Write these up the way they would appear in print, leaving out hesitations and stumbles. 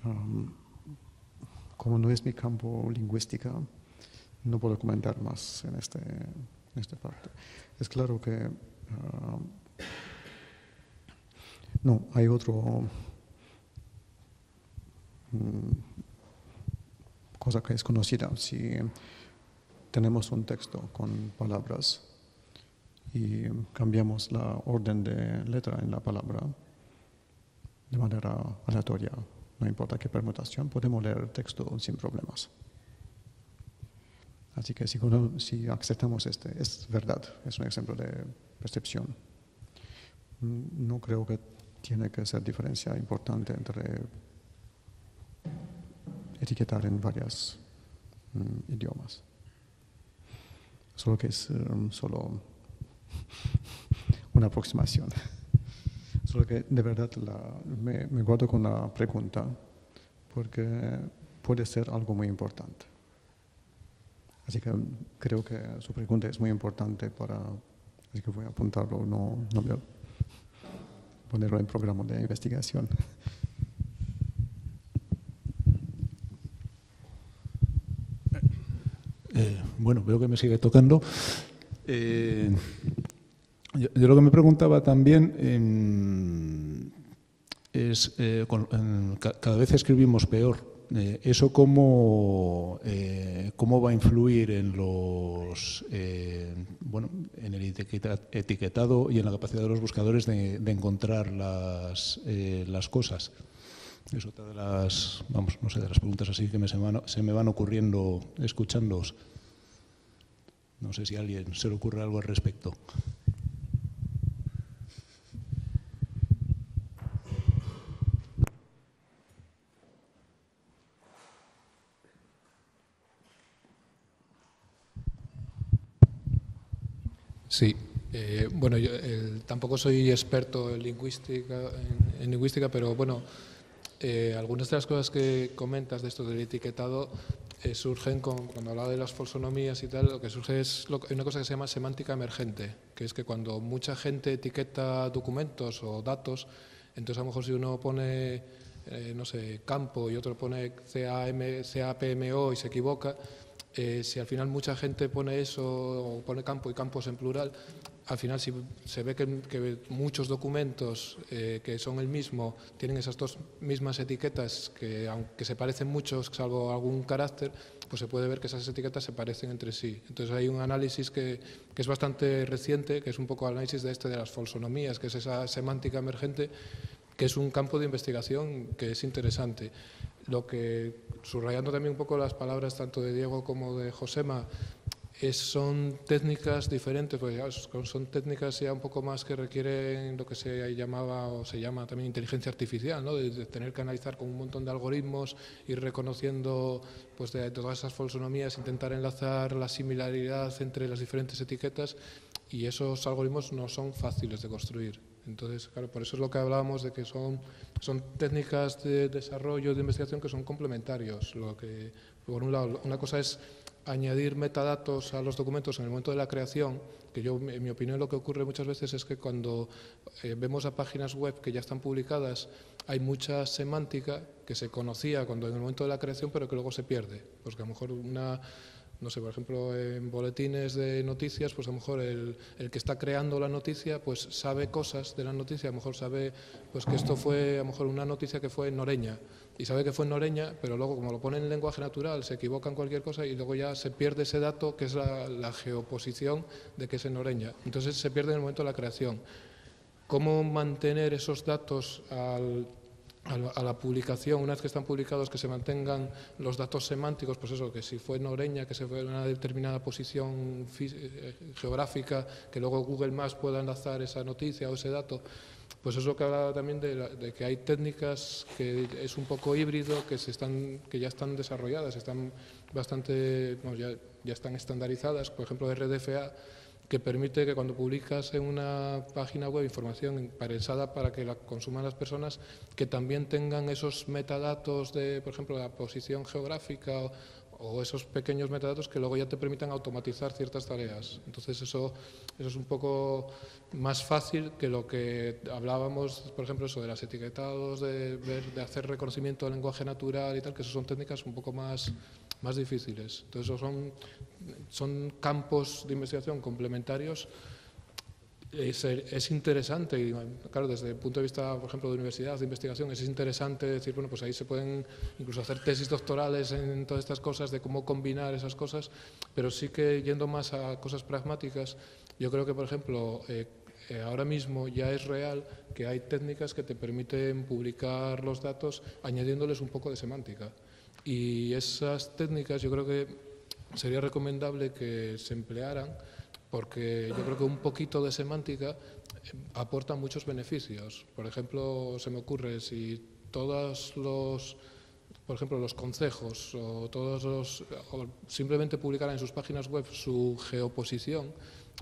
Um, como no es mi campo lingüística, no puedo comentar más en esta parte. Es claro que no, hay otro cosa que es conocida. Si tenemos un texto con palabras y cambiamos la orden de letra en la palabra de manera aleatoria, no importa qué permutación, podemos leer el texto sin problemas. Así que si aceptamos es verdad, es un ejemplo de percepción. No creo que tiene que ser diferencia importante entre etiquetar en varios idiomas. Solo que es solo una aproximación. Solo que de verdad me guardo con la pregunta porque puede ser algo muy importante. Así que creo que su pregunta es muy importante así que voy a apuntarlo, no voy a ponerlo en programa de investigación. Bueno, veo que me sigue tocando. Yo lo que me preguntaba también es, cada vez escribimos peor. ¿Eso cómo va a influir en en el etiquetado y en la capacidad de los buscadores de encontrar las cosas? Es otra de las, de las preguntas así que se me van ocurriendo escuchándoos. No sé si a alguien se le ocurre algo al respecto. Sí. Bueno, yo tampoco soy experto en lingüística, pero bueno, algunas de las cosas que comentas de esto del etiquetado surgen cuando hablaba de las folsonomías y tal, lo que surge es una cosa que se llama semántica emergente, que es que cuando mucha gente etiqueta documentos o datos, entonces a lo mejor si uno pone, no sé, campo y otro pone CAPMO y se equivoca, si al final mucha gente pone eso, o pone campo y campos en plural, al final si se ve que muchos documentos que son el mismo tienen esas dos mismas etiquetas que aunque se parecen muchos salvo algún carácter, pues se puede ver que esas etiquetas se parecen entre sí. Entonces hay un análisis que es bastante reciente, que es un poco el análisis de las folsonomías, que es esa semántica emergente, que es un campo de investigación que es interesante. Lo que, subrayando también un poco las palabras tanto de Diego como de Josema, son técnicas diferentes, pues ya son técnicas ya un poco más que requieren lo que se llamaba o se llama también inteligencia artificial, ¿no? de tener que analizar con un montón de algoritmos, ir reconociendo pues de todas esas folsonomías, intentar enlazar la similaridad entre las diferentes etiquetas, y esos algoritmos no son fáciles de construir. Entonces, claro, por eso es lo que hablábamos de que son técnicas de desarrollo, de investigación que son complementarios. Lo que, por un lado, una cosa es añadir metadatos a los documentos en el momento de la creación, que yo, en mi opinión, lo que ocurre muchas veces es que cuando vemos a páginas web que ya están publicadas, hay mucha semántica que se conocía en el momento de la creación, pero que luego se pierde, porque a lo mejor no sé, por ejemplo, en boletines de noticias, pues a lo mejor el que está creando la noticia pues sabe cosas de la noticia, a lo mejor sabe pues que esto fue a lo mejor una noticia que fue en Noreña, y sabe que fue en Noreña, pero luego como lo pone en lenguaje natural se equivoca en cualquier cosa y luego ya se pierde ese dato que es la geoposición de que es en Noreña. Entonces se pierde en el momento de la creación. ¿Cómo mantener esos datos a la publicación, una vez que están publicados, que se mantengan los datos semánticos, pues eso, que si fue en Noreña, que se fue en una determinada posición geográfica, que luego Google Maps pueda enlazar esa noticia o ese dato? Pues es lo que hablaba también de que hay técnicas que es un poco híbrido, que ya están desarrolladas, están bastante, ya están estandarizadas, por ejemplo de RDFA, que permite que cuando publicas en una página web información pensada para que la consuman las personas, que también tengan esos metadatos de, por ejemplo, la posición geográfica o esos pequeños metadatos que luego ya te permitan automatizar ciertas tareas. Entonces eso es un poco más fácil que lo que hablábamos, por ejemplo, eso de los etiquetados, de hacer reconocimiento del lenguaje natural y tal, que eso son técnicas un poco más difíciles. Entonces esos son campos de investigación complementarios. Es interesante, y claro, desde el punto de vista, por ejemplo, de universidad, de investigación, es interesante decir, bueno, pues ahí se pueden incluso hacer tesis doctorales en todas estas cosas, de cómo combinar esas cosas, pero sí que yendo más a cosas pragmáticas, yo creo que, por ejemplo, ahora mismo ya es real que hay técnicas que te permiten publicar los datos añadiéndoles un poco de semántica. Y esas técnicas yo creo que sería recomendable que se emplearan, porque yo creo que un poquito de semántica aporta muchos beneficios. Por ejemplo, se me ocurre, si todos los, por ejemplo, los concejos o simplemente publicaran en sus páginas web su geoposición,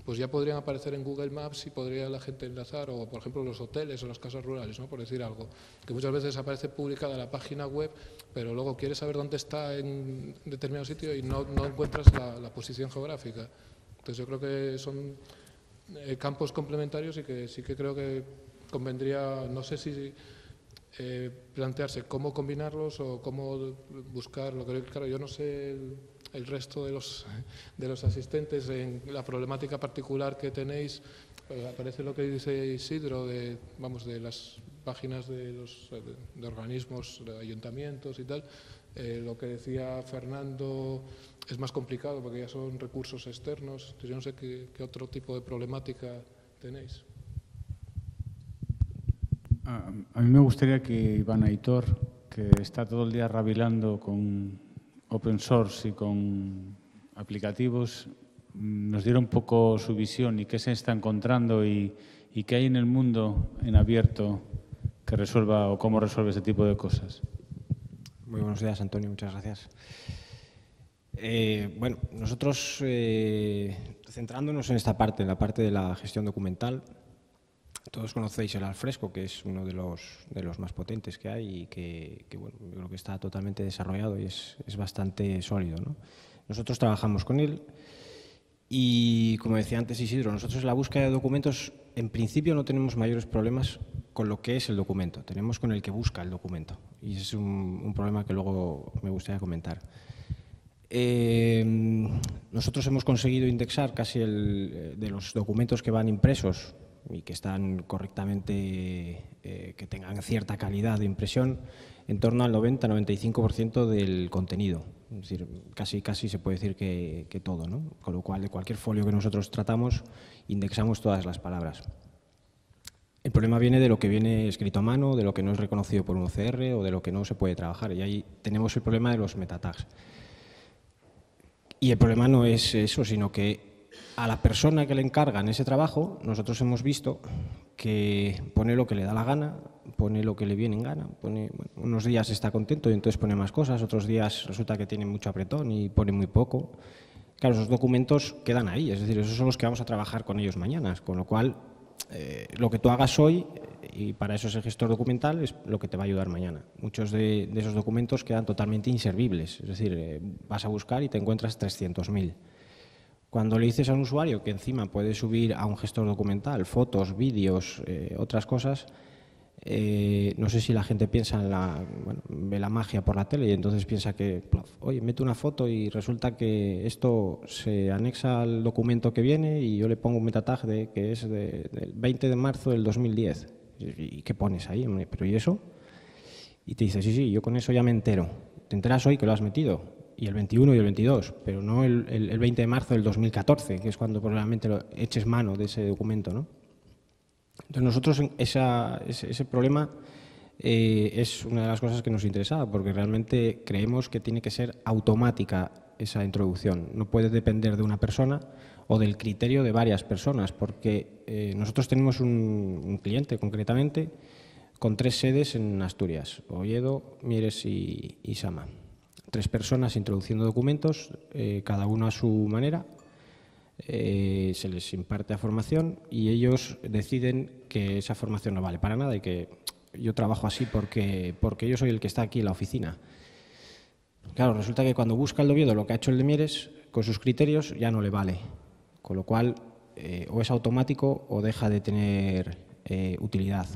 pues ya podrían aparecer en Google Maps y podría la gente enlazar, o por ejemplo los hoteles o las casas rurales, ¿no? Por decir algo, que muchas veces aparece publicada la página web, pero luego quieres saber dónde está en determinado sitio y no encuentras la posición geográfica. Entonces yo creo que son campos complementarios y que sí que creo que convendría, no sé si plantearse cómo combinarlos o cómo buscarlo. Claro, yo no sé el resto de los asistentes en la problemática particular que tenéis. Aparece lo que dice Isidro de las páginas de organismos, de ayuntamientos y tal. Lo que decía Fernando es más complicado porque ya son recursos externos. Entonces yo no sé qué otro tipo de problemática tenéis. A mí me gustaría que Iván Aitor, que está todo el día rabilando con open source y con aplicativos, nos diera un poco su visión y qué se está encontrando y qué hay en el mundo en abierto que resuelva o cómo resuelve ese tipo de cosas. Muy buenos días, Antonio. Muchas gracias. Bueno, nosotros, centrándonos en esta parte, en la parte de la gestión documental, todos conocéis el Alfresco, que es uno de los más potentes que hay y que bueno, yo creo que está totalmente desarrollado y es bastante sólido, ¿no? Nosotros trabajamos con él y, como decía antes Isidro, nosotros en la búsqueda de documentos, en principio no tenemos mayores problemas con lo que es el documento, tenemos con el que busca el documento y ese es un problema que luego me gustaría comentar. Nosotros hemos conseguido indexar casi de los documentos que van impresos y que están correctamente, que tengan cierta calidad de impresión, en torno al 90-95% del contenido. Es decir, casi se puede decir que todo, ¿no? Con lo cual, de cualquier folio que nosotros tratamos, indexamos todas las palabras. El problema viene de lo que viene escrito a mano, de lo que no es reconocido por un OCR o de lo que no se puede trabajar. Y ahí tenemos el problema de los metatags. Y el problema no es eso, sino que a la persona que le encargan ese trabajo, nosotros hemos visto que pone lo que le da la gana, pone lo que le viene en gana, unos días está contento y entonces pone más cosas, otros días resulta que tiene mucho apretón y pone muy poco. Claro, esos documentos quedan ahí, es decir, esos son los que vamos a trabajar con ellos mañana, con lo cual lo que tú hagas hoy, y para eso es el gestor documental, es lo que te va a ayudar mañana. Muchos de esos documentos quedan totalmente inservibles, es decir, vas a buscar y te encuentras 300.000. Cuando le dices a un usuario que encima puede subir a un gestor documental fotos, vídeos, otras cosas, no sé si la gente piensa ve la magia por la tele y entonces piensa que, oye, meto una foto y resulta que esto se anexa al documento que viene y yo le pongo un meta tag que es del 20 de marzo del 2010. ¿Y qué pones ahí? ¿Pero y eso? Y te dice, sí, yo con eso ya me entero. Te enteras hoy que lo has metido. Y el 21 y el 22, pero no el 20 de marzo del 2014, que es cuando probablemente eches mano de ese documento, ¿no? Entonces nosotros ese problema es una de las cosas que nos interesaba, porque realmente creemos que tiene que ser automática esa introducción. No puede depender de una persona o del criterio de varias personas, porque nosotros tenemos un cliente concretamente con 3 sedes en Asturias, Oviedo, Mieres y Sama. 3 personas introduciendo documentos, cada uno a su manera, se les imparte la formación y ellos deciden que esa formación no vale para nada y que yo trabajo así porque yo soy el que está aquí en la oficina. Claro, resulta que cuando busca el de Oviedo lo que ha hecho el de Mieres, con sus criterios ya no le vale. Con lo cual, o es automático o deja de tener utilidad.